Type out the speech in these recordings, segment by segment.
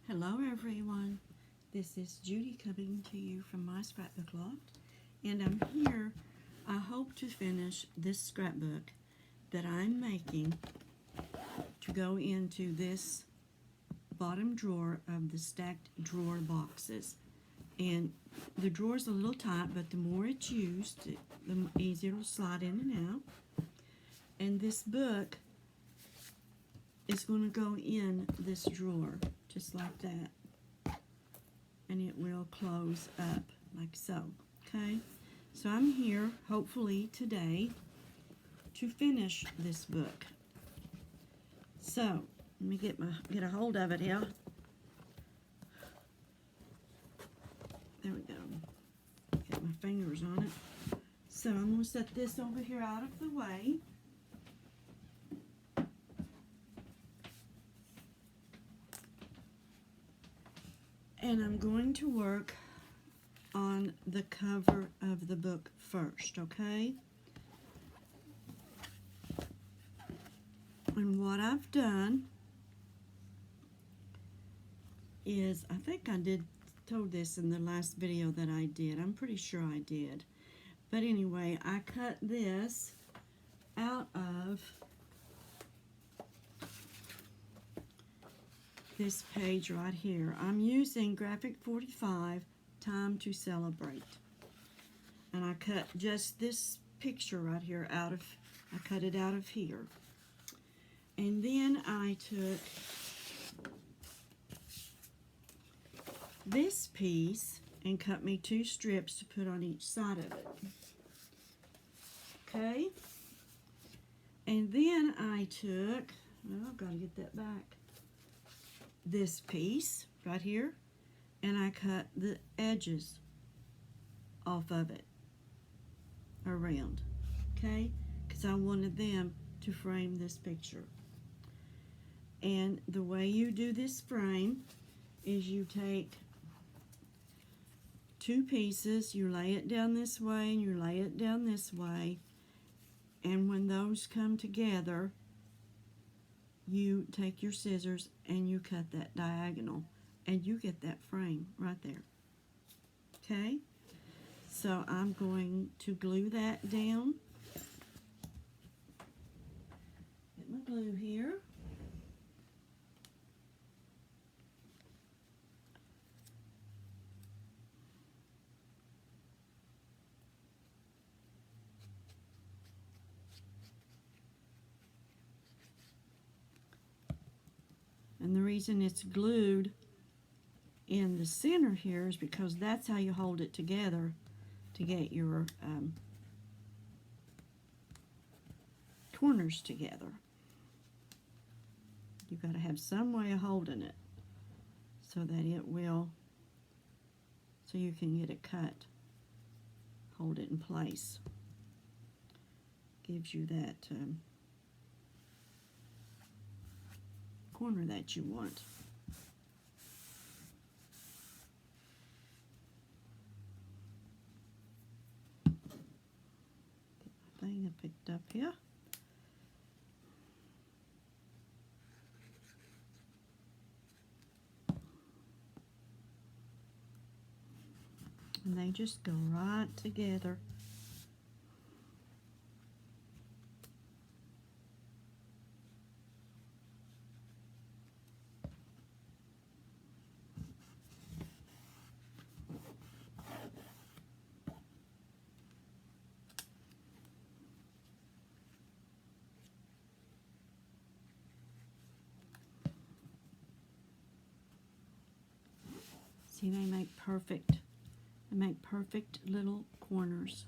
Hello everyone, this is Judy coming to you from my scrapbook loft, and I'm here. I hope to finish this scrapbook that I'm making to go into this bottom drawer of the stacked drawer boxes. And the drawer's a little tight, but the more it's used, the easier it'll slide in and out. And this book is going to go in this drawer, just like that. And it will close up like so, okay? So I'm here, hopefully today, to finish this book. So, let me get a hold of it here. There we go. Get my fingers on it. So I'm going to set this over here out of the way. And I'm going to work on the cover of the book first, okay? And what I've done is, I think I told this in the last video that I did. I'm pretty sure I did. But anyway, I cut this out of this page right here. I'm using G45 Time to Celebrate. And I cut just this picture right here I cut it out of here. And then I took this piece and cut me 2 strips to put on each side of it. Okay? And then I took, well, I've got to get that back, this piece right here, and I cut the edges off of it around, okay? Because I wanted them to frame this picture. And the way you do this frame is you take 2 pieces, you lay it down this way and you lay it down this way, and when those come together, you take your scissors and you cut that diagonal, and you get that frame right there. Okay? So I'm going to glue that down. Get my glue here. And the reason it's glued in the center here is because that's how you hold it together to get your corners together. You've got to have some way of holding it so that it will, so you can get it cut, hold it in place. Gives you that corner that you want. Get my thing I picked up here. And they just go right together. See, they make perfect little corners.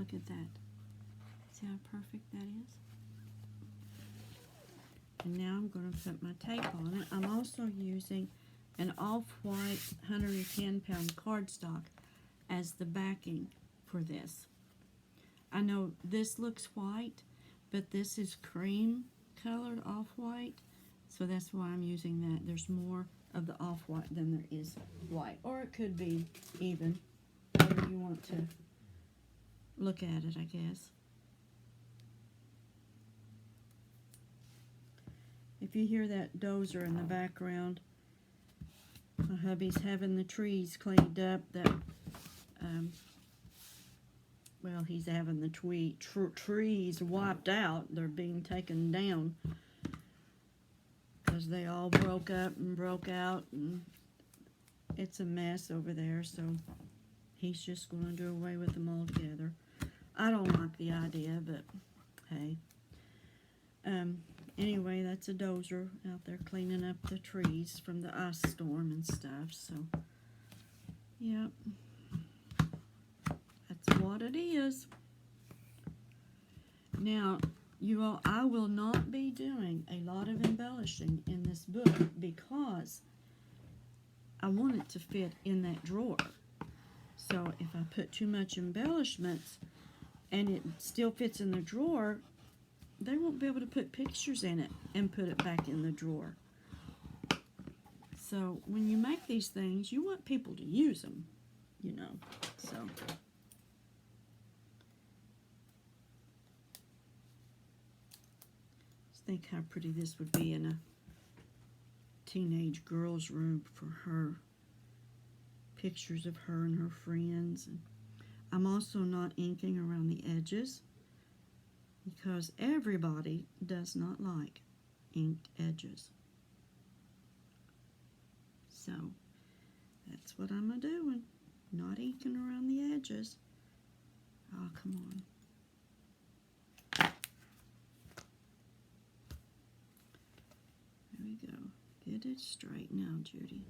Look at that. See how perfect that is? And now I'm going to put my tape on it. I'm also using an off-white 110-pound cardstock as the backing for this. I know this looks white, but this is cream colored off-white, so that's why I'm using that. There's more of the off-white than there is white, or it could be even, however you want to look at it, I guess. If you hear that dozer in the background, my hubby's having the trees cleaned up. Well, he's having the trees wiped out. They're being taken down because they all broke up and broke out, and it's a mess over there, so he's just going to do away with them altogether. I don't like the idea, but hey. Anyway, that's a dozer out there cleaning up the trees from the ice storm and stuff, so yep, that's what it is. Now, you all, I will not be doing a lot of embellishing in this book because I want it to fit in that drawer. So if I put too much embellishments and it still fits in the drawer, they won't be able to put pictures in it and put it back in the drawer. So when you make these things, you want people to use them, you know. So just think how pretty this would be in a teenage girl's room for her. Pictures of her and her friends. And I'm also not inking around the edges, because everybody does not like inked edges. So that's what I'm doing, not inking around the edges. Oh, come on. There we go. Get it straight now, Judy.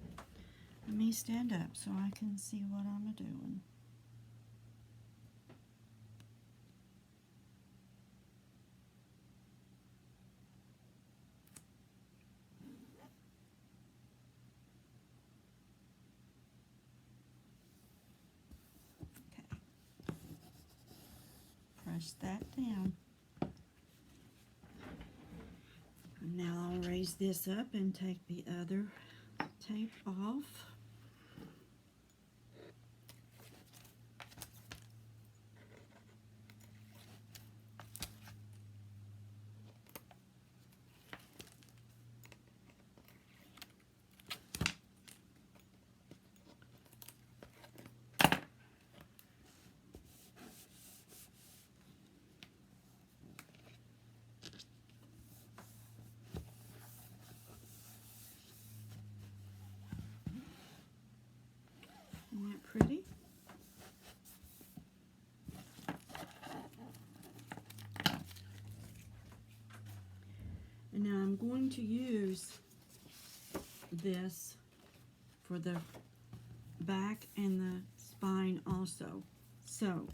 Let me stand up so I can see what I'm doing. Press that down. And now I'll raise this up and take the other tape off. Isn't that pretty? And now I'm going to use this for the back and the spine also. So,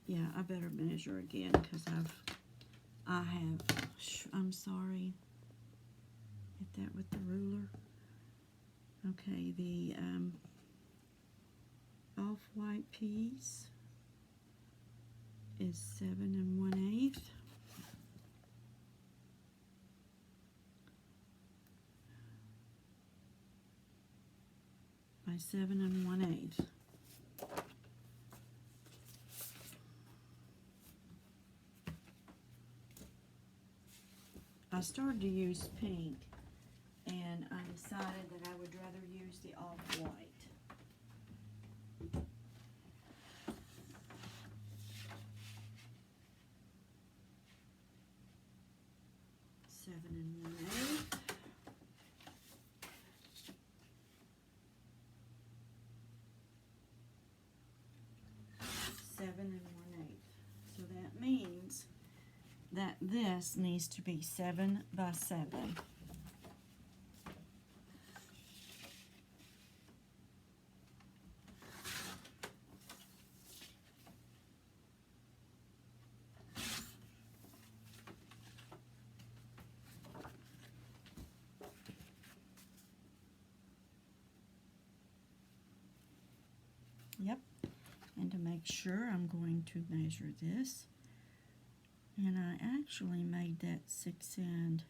yeah, I better measure again because I'm sorry. Hit that with the ruler. Okay, the off-white piece is 7 1/8. By 7 1/8. I started to use pink, and I decided that I would rather use the off-white. Seven 1/8. Seven 1/8. So that means that this needs to be 7 by 7. Yep. And to make sure, I'm going to measure this. And I actually made that 6 and,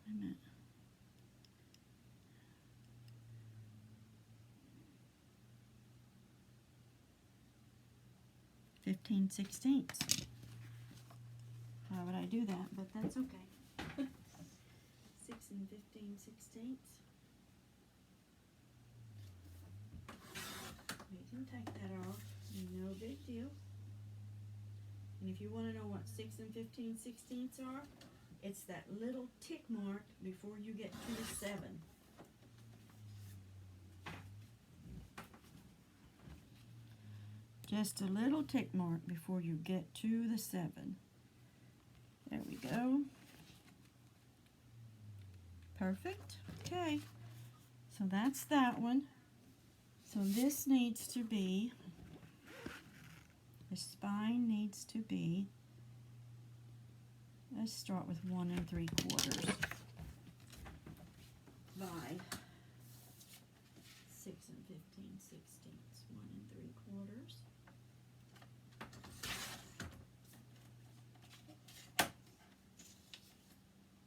wait a minute, 15/16. Why would I do that? But that's okay. 6 and 15/16. We can take that off. No big deal. And if you want to know what 6 and 15/16 are, it's that little tick mark before you get to the 7. Just a little tick mark before you get to the 7. There we go. Perfect. Okay. So that's that one. So this needs to be, the spine needs to be, let's start with 1 3/4 by 6 and 15/16. 1 3/4.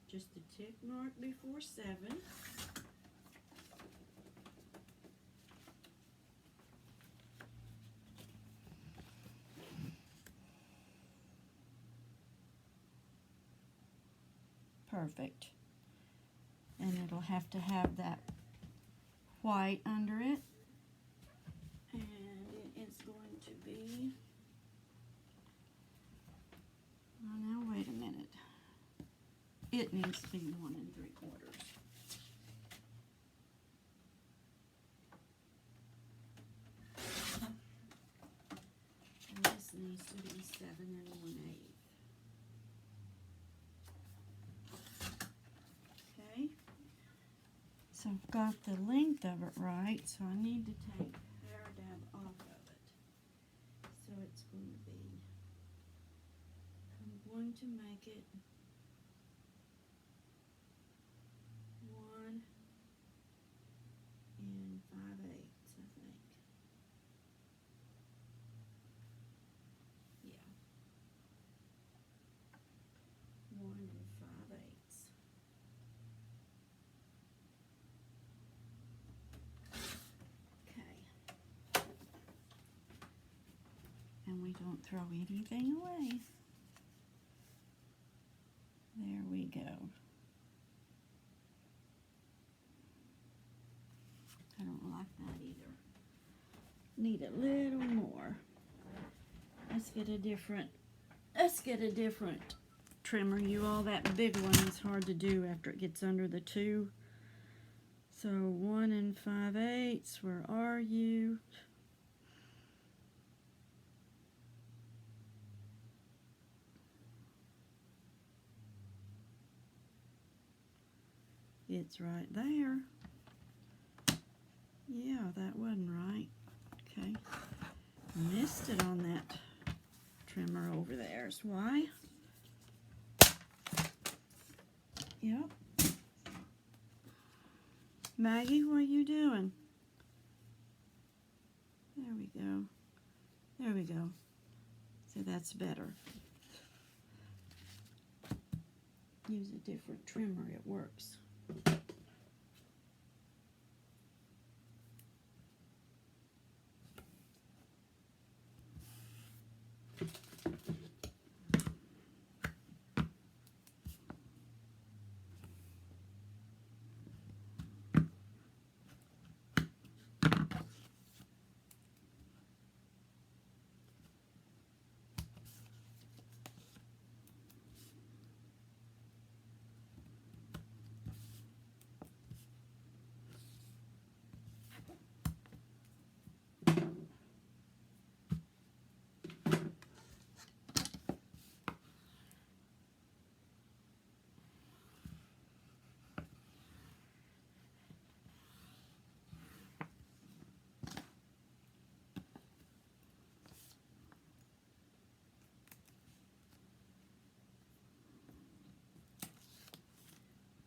Just a tick mark before 7. Perfect. And it'll have to have that white under it. And it is going to be, oh, now wait a minute. It needs to be 1 3/4. And this needs to be 7 1/8. Okay. So I've got the length of it right, so I need to take hair dab off of it. So it's going to be, I'm going to make it 1 5/8, I think. Yeah. 1 5/8. Okay. And we don't throw anything away. There we go. I don't like that either. Need a little more. Let's get a different trimmer. You all, that big one is hard to do after it gets under the 2. So 1 5/8, where are you? It's right there. Yeah, that wasn't right. Okay. Missed it on that trimmer over there is why. Yep. Maggie, what are you doing? There we go. There we go. So that's better. Use a different trimmer, it works.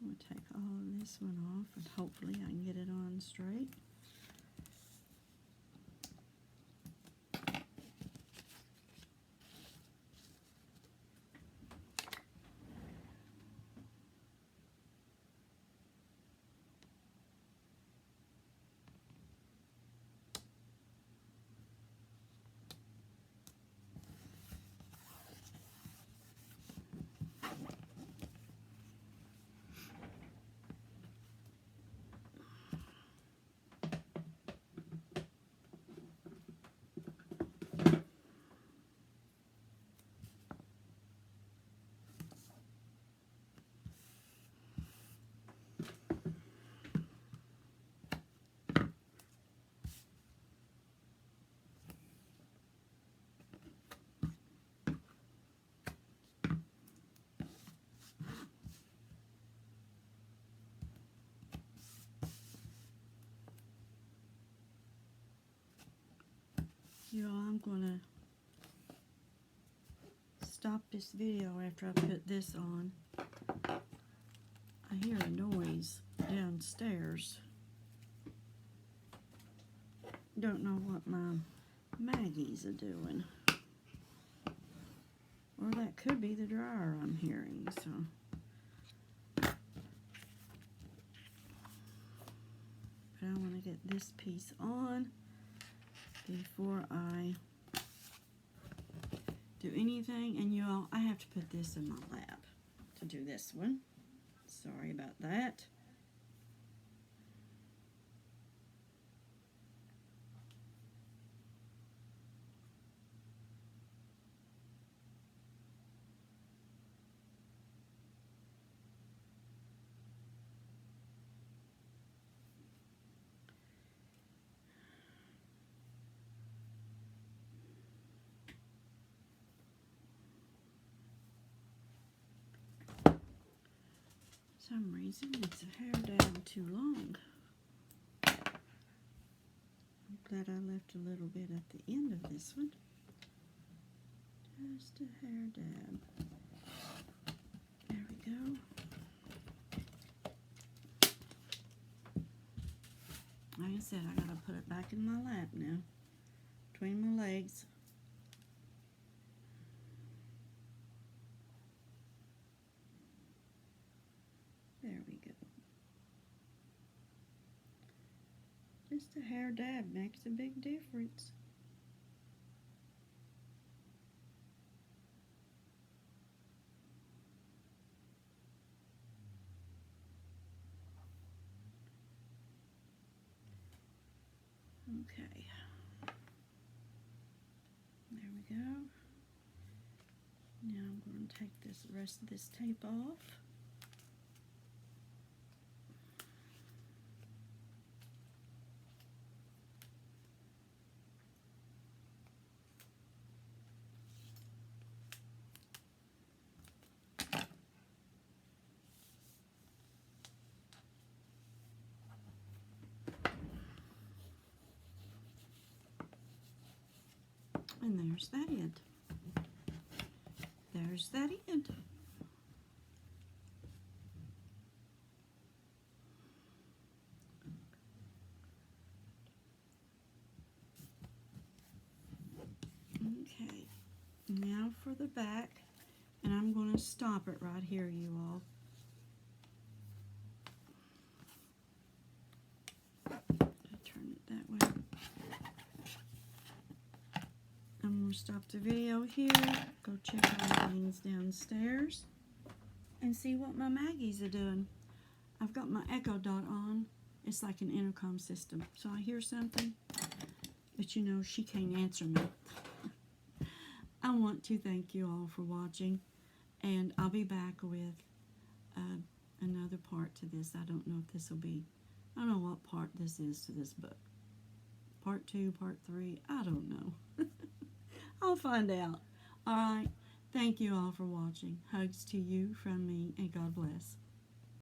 We'll take all of this one off and hopefully I can get it on straight. You all, I'm gonna stop this video after I put this on. I hear a noise downstairs. Don't know what my Maggies are doing. Or that could be the dryer I'm hearing, so. But I want to get this piece on before I do anything. And you all, I have to put this in my lap to do this one. Sorry about that. For some reason it's a hair down too long. I'm glad I left a little bit at the end of this one. Just a hair dab. There we go. Like I said, I gotta put it back in my lap now, between my legs. There we go. Just a hair dab makes a big difference. Okay. There we go. Now I'm going to take the rest of this tape off. And there's that end. There's that end. Okay, now for the back, and I'm going to stop it right here, you all. Turn it that way. I'm going to stop the video here, go check on things downstairs, and see what my Maggies are doing. I've got my Echo Dot on. It's like an intercom system. So I hear something, but you know she can't answer me. I want to thank you all for watching, and I'll be back with another part to this. I don't know if this will be, I don't know what part this is to this book. Part 2, part 3, I don't know. I'll find out. All right. Thank you all for watching. Hugs to you from me, and God bless.